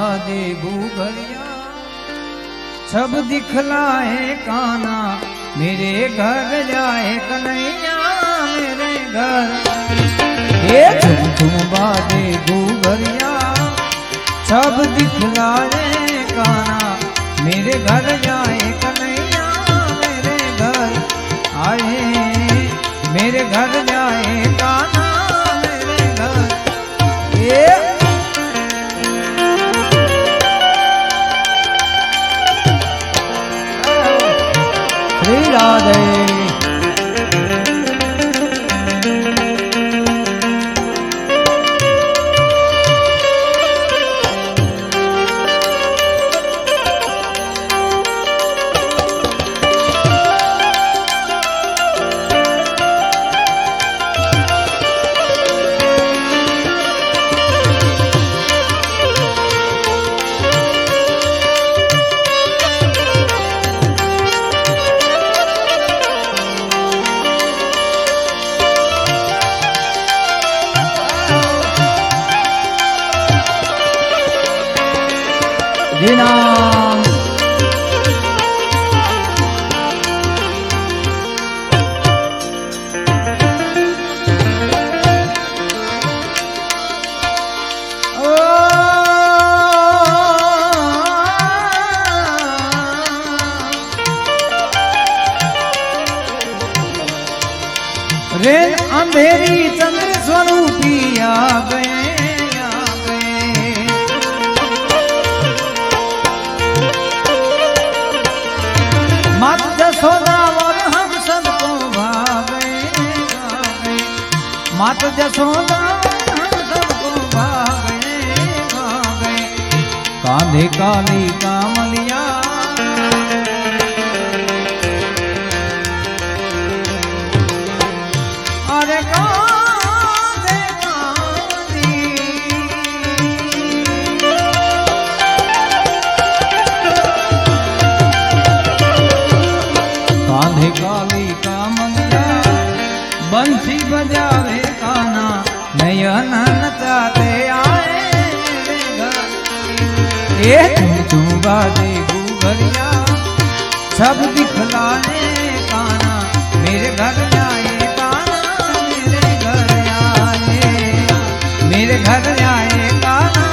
बाजे घूघरिया सब दिखलाए काना मेरे घर जाए कन्हैया मेरे घर ये झुम बाजे घूघरिया सब दिखलाए काना मेरे घर जाए कन्हैया मेरे घर आए मेरे घर जाए काना मेरे घर ये श्री राधे नाम रे अंधेरी चंद्र स्वरूपी आ गए मात जसोदा और हम सबको भागे मात जसोदा हम सबको भागे कांधे काली कामलिया अरे कांधे काली कांधे काली कामलिया बंसी बजावे काना नयन नचाते आए मेरे घर ये झुम बाजे घूघरिया सब दिखलाए काना मेरे घर जाए काना मेरे घर आए मेरे घर जाए काना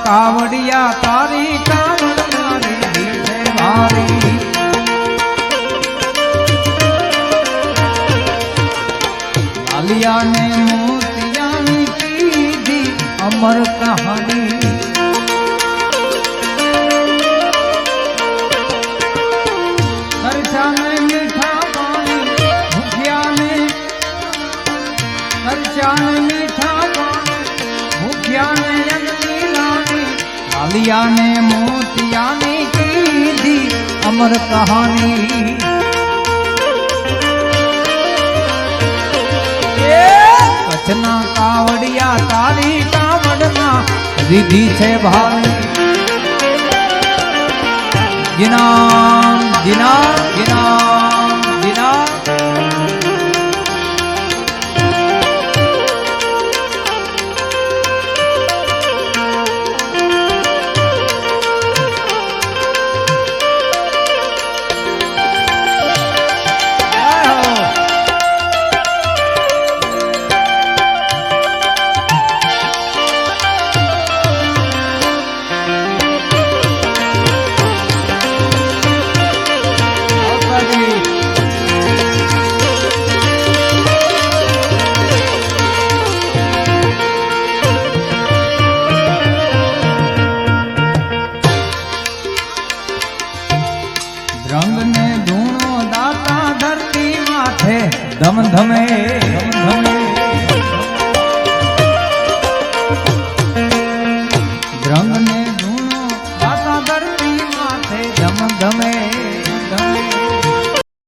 कावड़िया तारी कावड़ मारी दीजे भारी लालिया ने मोतिया की दी अमर कहानी खर्चा में मीठा पानी भूखिया ने खर्चा में मीठा पानी भूखिया ने लालिया ने मोतिया की दी अमर कहानी कचना कावड़िया तारी कावड़ना रिधि छे भारी जिना जिना जिना जिना रंग ने धूणो दाता धरती माथे धम धमे